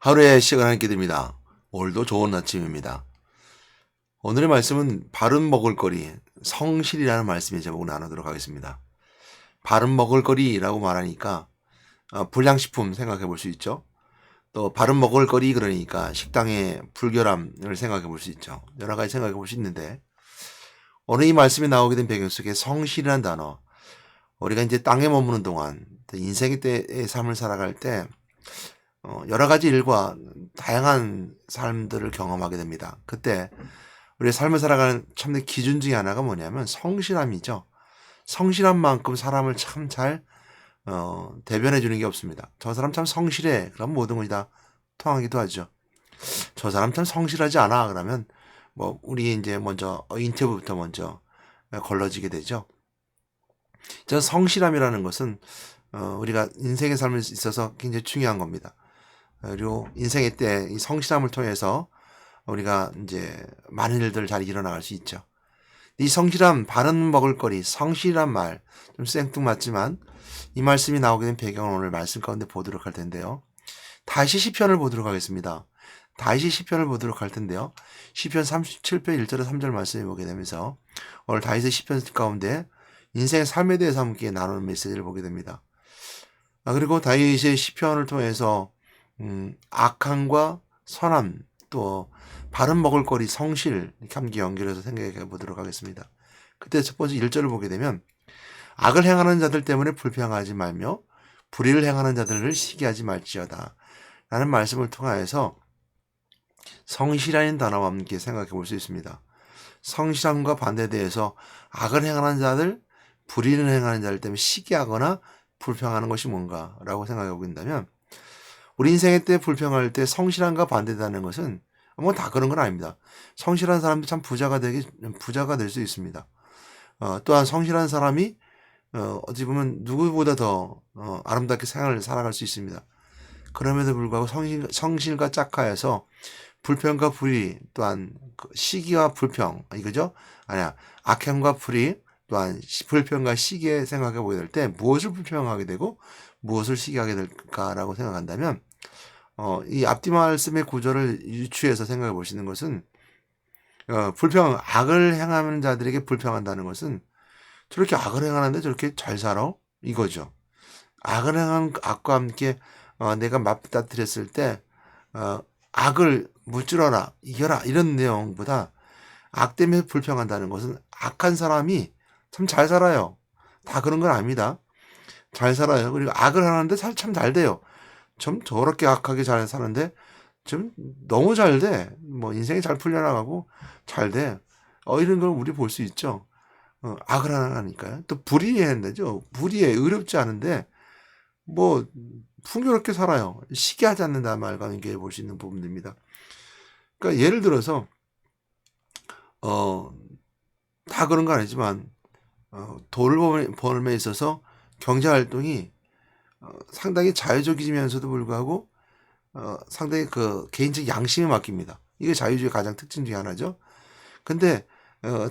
하루의 시간 함께 드립니다. 오늘도 좋은 아침입니다. 오늘의 말씀은 바른 먹을거리, 성실이라는 말씀의 제목을 나누도록 하겠습니다. 바른 먹을거리라고 말하니까 불량식품 생각해 볼 수 있죠. 또 바른 먹을거리 그러니까 식당의 불결함을 생각해 볼 수 있죠. 여러 가지 생각해 볼 수 있는데 오늘 이 말씀이 나오게 된 배경 속에 성실이라는 단어, 우리가 이제 땅에 머무는 동안 인생의 때의 삶을 살아갈 때 여러 가지 일과 다양한 삶들을 경험하게 됩니다. 그때 우리의 삶을 살아가는 참된 기준 중에 하나가 뭐냐면 성실함이죠. 성실한 만큼 사람을 참 잘 대변해 주는 게 없습니다. 저 사람 참 성실해. 그럼 모든 것이 다 통하기도 하죠. 저 사람 참 성실하지 않아. 그러면 뭐 우리 이제 먼저 인터뷰부터 먼저 걸러지게 되죠. 저 성실함이라는 것은 우리가 인생의 삶에 있어서 굉장히 중요한 겁니다. 그리고 인생의 때 이 성실함을 통해서 우리가 이제 많은 일들을 잘 이뤄나갈 수 있죠. 이 성실함, 바른 먹을거리, 성실한 말, 좀 생뚱맞지만 이 말씀이 나오게 된 배경을 오늘 말씀 가운데 보도록 할 텐데요. 다시 시편을 보도록 하겠습니다. 다시 시편을 보도록 할 텐데요. 시편 37편 1절에 3절 말씀을 보게 되면서 오늘 다윗의 시편 가운데 인생의 삶에 대해서 함께 나누는 메시지를 보게 됩니다. 그리고 다윗의 시편을 통해서 악함과 선함, 또 바른 먹을거리, 성실 이렇게 함께 연결해서 생각해 보도록 하겠습니다. 그때 첫 번째 1절을 보게 되면 악을 행하는 자들 때문에 불평하지 말며 불의를 행하는 자들을 시기하지 말지어다 라는 말씀을 통하여서 성실이라는 단어와 함께 생각해 볼 수 있습니다. 성실함과 반대대해서 악을 행하는 자들, 불의를 행하는 자들 때문에 시기하거나 불평하는 것이 뭔가라고 생각해 보긴다면 우리 인생의 때 불평할 때 성실함과 반대되는 것은 뭐 다 그런 건 아닙니다. 성실한 사람도 참 부자가 될 수 있습니다. 또한 성실한 사람이 어찌 보면 누구보다 더 아름답게 생활을 살아갈 수 있습니다. 그럼에도 불구하고 성실과 짝하여서 불평과 불의 또한 시기와 불평 이거죠? 아니야 악행과 불의 또한 불평과 시기에 생각해 보게 될 때 무엇을 불평하게 되고 무엇을 시기하게 될까라고 생각한다면 이 앞뒤 말씀의 구조를 유추해서 생각해 보시는 것은 악을 행하는 자들에게 불평한다는 것은 저렇게 악을 행하는데 저렇게 잘 살아? 이거죠. 악을 행한 악과 함께 내가 맞닥뜨렸을 때 악을 무찌러라 이겨라 이런 내용보다 악 때문에 불평한다는 것은 악한 사람이 참 잘 살아요. 다 그런 건 아닙니다. 잘 살아요. 그리고 악을 하는데 참 잘 돼요. 좀 저렇게 악하게 잘 사는데 좀 너무 잘 돼. 뭐 인생이 잘 풀려나가고 잘 돼. 이런 걸 우리 볼 수 있죠. 악을 하니까요. 또 불의한다죠. 불의해 의롭지 않은데 뭐 풍요롭게 살아요. 시기하지 않는다 말과 연결해 볼 수 있는 부분입니다. 그러니까 예를 들어서 다 그런 건 아니지만 돈을 벌음에 있어서 경제 활동이 상당히 자유적이면서도 불구하고 상당히 그 개인적 양심에 맡깁니다. 이게 자유주의 가장 특징 중에 하나죠. 근데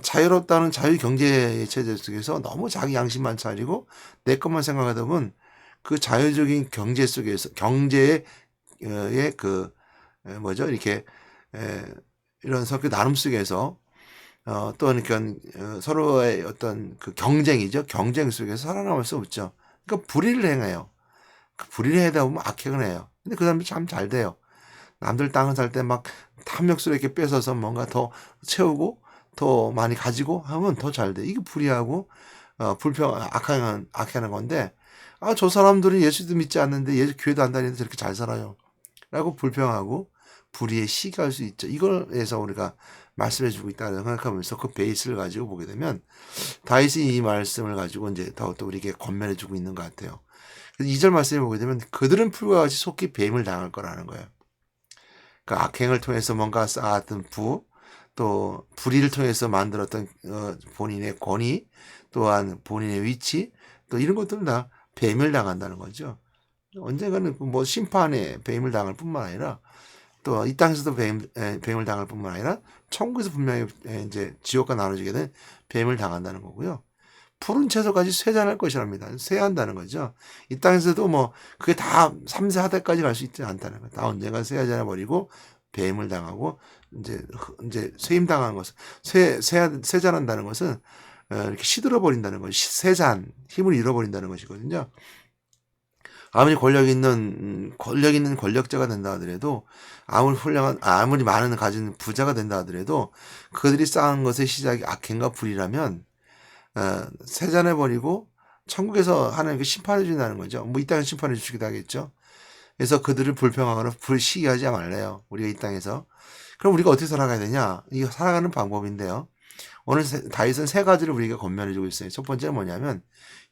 자유롭다는 자유 경제 체제 속에서 너무 자기 양심만 차리고 내 것만 생각하다 보면 그 자유적인 경제 속에서 경제의 그 뭐죠 이렇게 이런 서로 나눔 속에서 또 그러니까 서로의 어떤 그 경쟁이죠. 경쟁 속에서 살아남을 수 없죠. 그러니까 불의를 행해요. 그 불의를 하다 보면 악행을 해요. 근데 그 사람이 참 잘 돼요. 남들 땅을 살 때 막 탐욕스럽게 뺏어서 뭔가 더 채우고 더 많이 가지고 하면 더 잘 돼. 이게 불의하고 악하는 건데 저 사람들은 예수도 믿지 않는데 예수 교회도 안 다니는데 저렇게 잘 살아요. 라고 불평하고 불의에 시기할 수 있죠. 이걸에서 우리가 말씀해 주고 있다고 생각하면서 그 베이스를 가지고 보게 되면 다윗이 이 말씀을 가지고 이제 더욱더 우리에게 권면해 주고 있는 것 같아요. 그래서 2절 말씀을 보게 되면 그들은 풀과 같이 속히 뱀을 당할 거라는 거예요. 그러니까 악행을 통해서 뭔가 쌓았던 또 불의를 통해서 만들었던 본인의 권위, 또한 본인의 위치, 또 이런 것들은 다 뱀을 당한다는 거죠. 언젠가는 뭐 심판에 뱀을 당할 뿐만 아니라 또 이 땅에서도 뱀을 당할 뿐만 아니라 천국에서 분명히 이제 지옥과 나눠지게 된 뱀을 당한다는 거고요. 푸른 채소까지 쇠잔할 것이랍니다. 쇠한다는 거죠. 이 땅에서도 뭐 그게 다 3세 하대까지 갈 수 있지 않다는 거예요. 다 언젠가 쇠하잖아 버리고 배임을 당하고 이제 쇠임 당하는 것은 쇠잔한다는 것은 이렇게 시들어 버린다는 것이 쇠잔 힘을 잃어버린다는 것이거든요. 아무리 권력 있는 권력자가 된다 하더라도 아무리 많은 가진 부자가 된다 하더라도 그들이 쌓은 것의 시작이 악행과 불이라면 세잔해 버리고 천국에서 하나님께 심판해 준다는 거죠. 뭐 이 땅에 심판해 주시기도 하겠죠. 그래서 그들을 불평하거나 불시기하지 말래요. 우리가 이 땅에서. 그럼 우리가 어떻게 살아가야 되냐? 이거 살아가는 방법인데요. 오늘 다윗은 세 가지를 우리가 권면해 주고 있어요. 첫 번째는 뭐냐면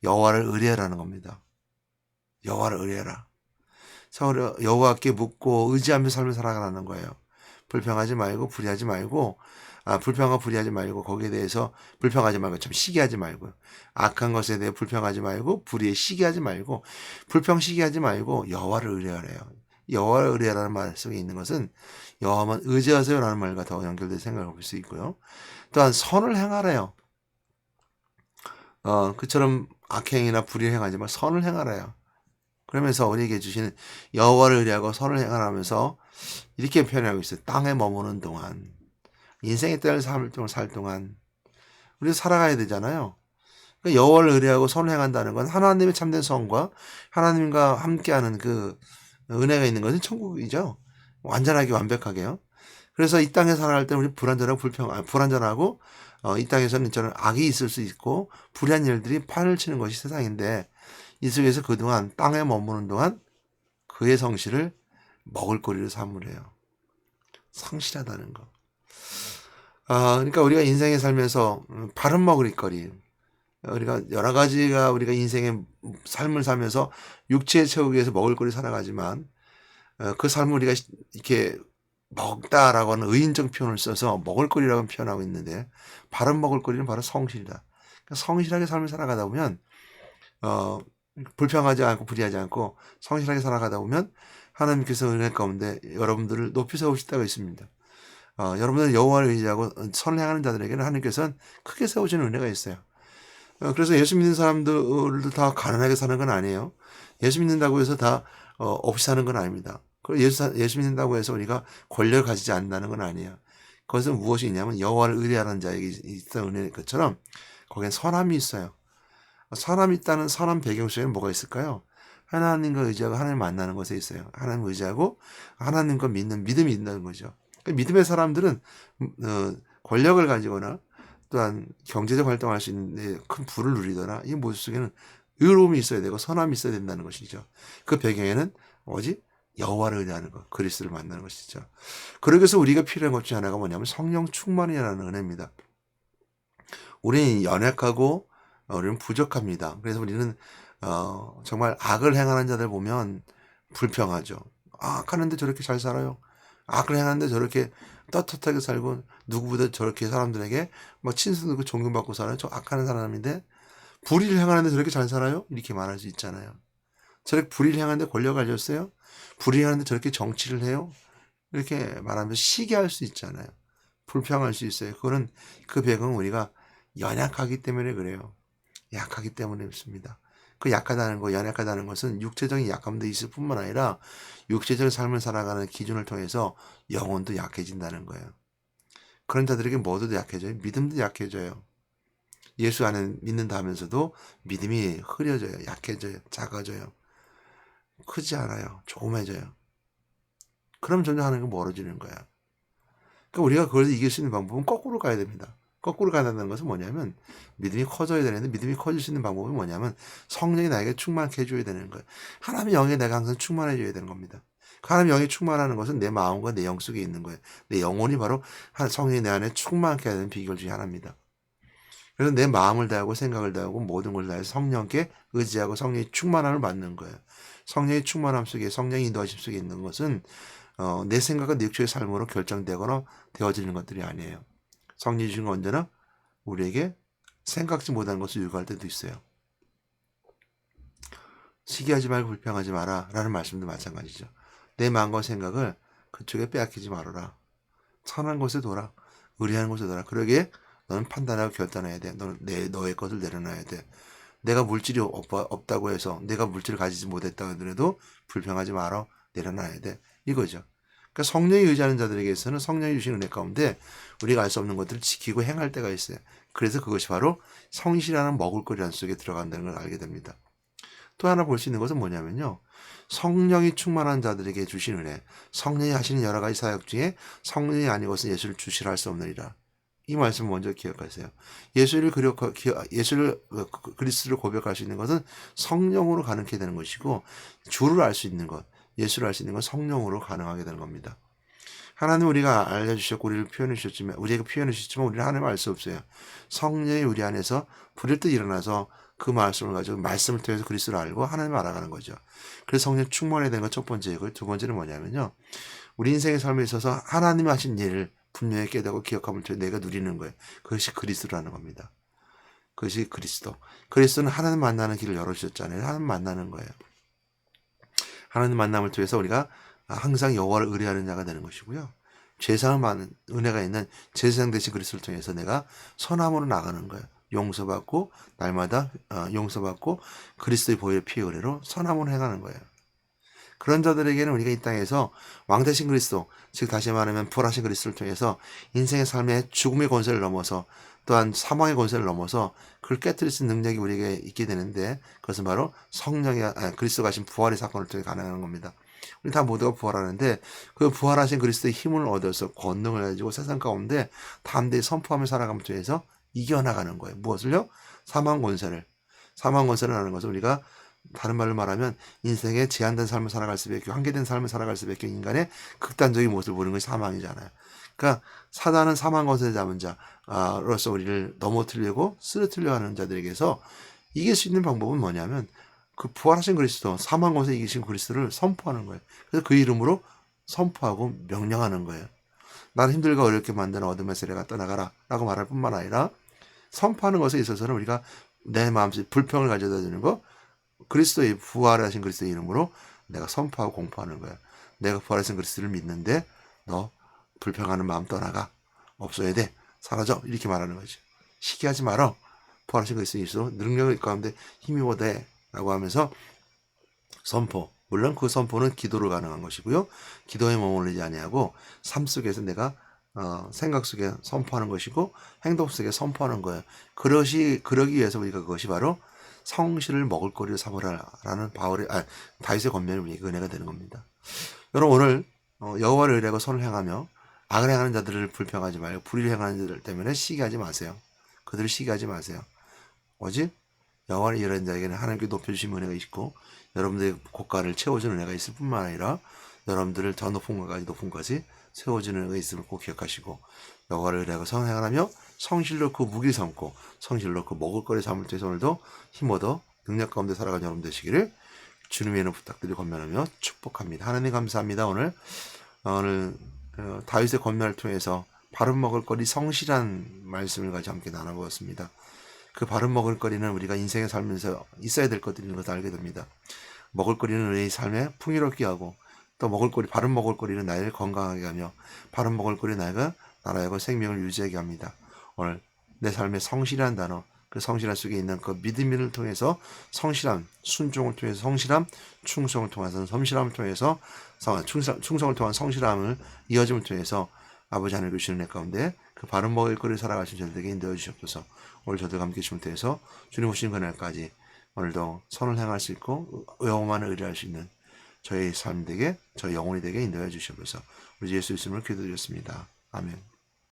여호와를 의뢰하라는 겁니다. 여호와를 의뢰하라. 여호와께 묻고 의지하며 삶을 살아가라는 거예요. 불평하지 말고 불의하지 말고 불평하고 불의하지 말고 거기에 대해서 불평하지 말고 참 시기하지 말고 악한 것에 대해 불평하지 말고 불의에 시기하지 말고 불평 시기하지 말고 여호와를 의뢰하래요. 여호와를 의뢰하라는 말씀에 있는 것은 여호와만 의지하세요라는 말과 더 연결된 생각을 볼 수 있고요. 또한 선을 행하래요. 그처럼 악행이나 불의를 행하지 말 선을 행하래요. 그러면서 우리에게 주시는 여호와를 의뢰하고 선을 행하라면서 이렇게 표현하고 있어요. 땅에 머무는 동안 인생의 때를 살 동안 우리가 살아가야 되잖아요. 그러니까 여호와를 의뢰하고 선을 행한다는 건 하나님의 참된 선과 하나님과 함께하는 그 은혜가 있는 것은 천국이죠. 완전하게 완벽하게요. 그래서 이 땅에 살아갈 때 우리 불안전하고 이 땅에서는 저는 악이 있을 수 있고 불의한 일들이 판을 치는 것이 세상인데 이 속에서 그동안 땅에 머무는 동안 그의 성실을 먹을거리로 삼으래요. 성실하다는 거. 그러니까 우리가 인생에 살면서 바른 먹을거리, 우리가 여러 가지가 우리가 인생의 삶을 살면서 육체에 채우기 위해서 먹을거리 살아가지만 그 삶을 우리가 이렇게 먹다라고 하는 의인적 표현을 써서 먹을거리라고 표현하고 있는데 바른 먹을거리는 바로 성실이다. 그러니까 성실하게 삶을 살아가다 보면 불평하지 않고 불의하지 않고 성실하게 살아가다 보면 하나님께서 은혜 가운데 여러분들을 높이 세우시다가 있습니다. 여러분들 여호와를 의지하고 선을 행하는 자들에게는 하나님께서는 크게 세우시는 은혜가 있어요. 그래서 예수 믿는 사람들도 다 가난하게 사는 건 아니에요. 예수 믿는다고 해서 다 없이 사는 건 아닙니다. 그리고 예수 믿는다고 해서 우리가 권력을 가지지 않는다는 건 아니에요. 그것은 무엇이 있냐면 여호와를 의뢰하는 자에게 있던 은혜인 것처럼 거기엔 선함이 있어요. 선함이 있다는 선한 배경 속에는 뭐가 있을까요? 하나님과 의지하고 하나님 만나는 것에 있어요. 하나님 의지하고 하나님과 믿는 믿음이 있다는 거죠. 믿음의 사람들은 권력을 가지거나 또한 경제적 활동할 수 있는 큰 부를 누리거나 이 모습 속에는 의로움이 있어야 되고 선함이 있어야 된다는 것이죠. 그 배경에는 뭐지? 여호와를 의뢰하는 것, 그리스도를 만나는 것이죠. 그러기 위해서 우리가 필요한 것 중에 하나가 뭐냐면 성령 충만이라는 은혜입니다. 우리는 연약하고 우리는 부족합니다. 그래서 우리는 정말 악을 행하는 자들 보면 불평하죠. 악하는데 저렇게 잘 살아요. 악을 행하는데 저렇게 떳떳하게 살고 누구보다 저렇게 사람들에게 막 친근하고 존경받고 살아요. 저 악하는 사람인데 불의를 행하는데 저렇게 잘 살아요? 이렇게 말할 수 있잖아요. 저렇게 불의를 행하는데 권력을 가졌어요? 불의를 하는데 저렇게 정치를 해요? 이렇게 말하면서 시기할 수 있잖아요. 불평할 수 있어요. 그거는 그 배경은 우리가 연약하기 때문에 그래요. 약하기 때문에 그렇습니다. 그 약하다는 거, 연약하다는 것은 육체적인 약함도 있을 뿐만 아니라 육체적인 삶을 살아가는 기준을 통해서 영혼도 약해진다는 거예요. 그런 자들에게 뭐도 약해져요? 믿음도 약해져요. 예수 안에 믿는다 하면서도 믿음이 흐려져요. 약해져요. 작아져요. 크지 않아요. 조그매져요. 그럼 점점 하나님과 멀어지는 거야. 그러니까 우리가 그걸 이길 수 있는 방법은 거꾸로 가야 됩니다. 거꾸로 가야 되는 것은 뭐냐면 믿음이 커져야 되는데 믿음이 커질 수 있는 방법은 뭐냐면 성령이 나에게 충만케 해줘야 되는 거예요. 하나님의 영에 내가 항상 충만해져야 되는 겁니다. 하나님의 영이 충만하는 것은 내 마음과 내 영 속에 있는 거예요. 내 영혼이 바로 성령이 내 안에 충만케 하는 비결 중에 하나입니다. 그래서 내 마음을 다하고 생각을 다하고 모든 걸 다해서 성령께 의지하고 성령의 충만함을 받는 거예요. 성령의 충만함 속에 성령의 인도하심 속에 있는 것은 내 생각과 내 육체의 삶으로 결정되거나 되어지는 것들이 아니에요. 성령이 주신 건 언제나 우리에게 생각지 못한 것을 요구할 때도 있어요. 시기하지 말고 불평하지 마라 라는 말씀도 마찬가지죠. 내 마음과 생각을 그쪽에 빼앗기지 말아라. 선한 곳에 둬라. 의리한 곳에 둬라. 그러기에 너는 판단하고 결단해야 돼. 너의 것을 내려놔야 돼. 내가 물질이 없다고 해서 내가 물질을 가지지 못했다 하더라도 불평하지 말아. 내려놔야 돼. 이거죠. 그러니까 성령이 의지하는 자들에게서는 성령이 주신 은혜 가운데 우리가 알 수 없는 것들을 지키고 행할 때가 있어요. 그래서 그것이 바로 성실이라는 먹을거리 속에 들어간다는 걸 알게 됩니다. 또 하나 볼 수 있는 것은 뭐냐면요. 성령이 충만한 자들에게 주신 은혜, 성령이 하시는 여러 가지 사역 중에 성령이 아니고서 예수를 주시라 할 수 없느니라. 이 말씀 먼저 기억하세요. 예수를 그리스도를 고백할 수 있는 것은 성령으로 가능하게 되는 것이고, 주를 알 수 있는 것, 예수를 알 수 있는 건 성령으로 가능하게 되는 겁니다. 하나님 우리가 알려주셨고 우리에게 표현해 주셨지만 우리는 하나님을 알 수 없어요. 성령이 우리 안에서 불일듯 일어나서 그 말씀을 가지고 말씀을 통해서 그리스도를 알고 하나님을 알아가는 거죠. 그래서 성령 충만해야 되는 것 첫 번째이고, 두 번째는 뭐냐면요. 우리 인생의 삶에 있어서 하나님이 하신 일을 분명히 깨닫고 기억함을 통해 내가 누리는 거예요. 그것이 그리스도라는 겁니다. 그것이 그리스도. 그리스도는 하나님 만나는 길을 열어주셨잖아요. 하나님 만나는 거예요. 하나님 만남을 통해서 우리가 항상 여호와를 의뢰하는 자가 되는 것이고요. 죄사함 많은 은혜가 있는 제사장 대신 그리스도를 통해서 내가 선함으로 나가는 거예요. 용서받고 날마다 용서받고 그리스도의 보혈 피 의뢰로 선함으로 행하는 거예요. 그런 자들에게는 우리가 이 땅에서 왕 대신 그리스도, 즉 다시 말하면 부활하신 그리스도를 통해서 인생의 삶의 죽음의 권세를 넘어서 또한 사망의 권세를 넘어서 그걸 깨뜨릴 수 있는 능력이 우리에게 있게 되는데, 그것은 바로 그리스도가 하신 부활의 사건을 통해 가능한 겁니다. 우리 다 모두가 부활하는데 그 부활하신 그리스도의 힘을 얻어서 권능을 가지고 세상 가운데 담대히 선포하며 살아감을 통해서 이겨나가는 거예요. 무엇을요? 사망 권세를 하는 것은 우리가 다른 말로 말하면 인생의 제한된 삶을 살아갈 수밖에 없고 한계된 삶을 살아갈 수밖에 없는 인간의 극단적인 모습을 보는 것이 사망이잖아요. 그러니까 사단은 사망 권세를 잡은 자로서 우리를 넘어뜨리려고 쓰러뜨리려 하는 자들에게서 이길 수 있는 방법은 뭐냐면 그 부활하신 그리스도, 사망 권세 이기신 그리스도를 선포하는 거예요. 그래서 그 이름으로 선포하고 명령하는 거예요. 나를 힘들고 어렵게 만드는 어둠의 세력아 떠나가라 라고 말할 뿐만 아니라 선포하는 것에 있어서는 우리가 내 마음속에 불평을 가져다 주는 거, 그리스도의 부활하신 그리스도의 이름으로 내가 선포하고 공포하는 거예요. 내가 부활하신 그리스도를 믿는데 너 불평하는 마음 떠나가. 없어야 돼. 사라져. 이렇게 말하는 거죠. 시기하지 말어. 부활하신 그리스도의 이름으로 능력을 가운데 힘입어 돼. 라고 하면서 선포. 물론 그 선포는 기도로 가능한 것이고요. 기도에 머무르지 아니하고 삶 속에서 내가 생각 속에 선포하는 것이고 행동 속에 선포하는 거예요. 그러기 위해서 우리가 그것이 바로 성실을 먹을거리로 삼으라라는 다윗의 권면이 우리에게 은혜가 되는 겁니다. 여러분 오늘 여호와를 의뢰하고 선을 행하며 악을 행하는 자들을 불평하지 말고 불의를 행하는 자들 때문에 시기하지 마세요. 그들을 시기하지 마세요. 오직 여호와를 의뢰하는 자에게는 하나님께 높여주신 은혜가 있고 여러분들의 고가를 채워주는 은혜가 있을 뿐만 아니라 여러분들을 더 높은 것까지 세워주는 은혜가 있음을 꼭 기억하시고, 여호와를 의뢰하고 선을 행하며 성실로 그 무기를 삼고 성실로 그 먹을거리 삼을 통해서 오늘도 힘얻어 능력 가운데 살아가는 여러분 되시기를 주님의 이름으로 부탁드리고 권면하며 축복합니다. 하나님 감사합니다. 오늘 다윗의 권면을 통해서 바른 먹을거리 성실한 말씀을 가지고 함께 나눠보았습니다. 그 바른 먹을거리는 우리가 인생에 살면서 있어야 될 것들인 것을 알게 됩니다. 먹을거리는 우리의 삶에 풍요롭게 하고, 또 바른 먹을거리는 나를 건강하게 하며, 바른 먹을거리는 나라하고 생명을 유지하게 합니다. 오늘 내 삶의 성실한 단어, 그 성실한 속에 있는 그 믿음을 통해서 성실함, 순종을 통해서 성실함, 충성을 통해서 성실함을 통해서 충성을 통한 성실함을 이어짐을 통해서 아버지 하나님 주시는 내 가운데 그 바른 먹을거리를 살아가신 저들에게 인도해 주시옵소서. 오늘 저들 함께 주님 통해서 주님 오신 그날까지 오늘도 선을 행할 수 있고 여호와만을 의뢰할 수 있는 저희 삶 되게, 저희 영혼이 되게 인도해 주시옵소서. 우리 예수 이름으로 기도드렸습니다. 아멘.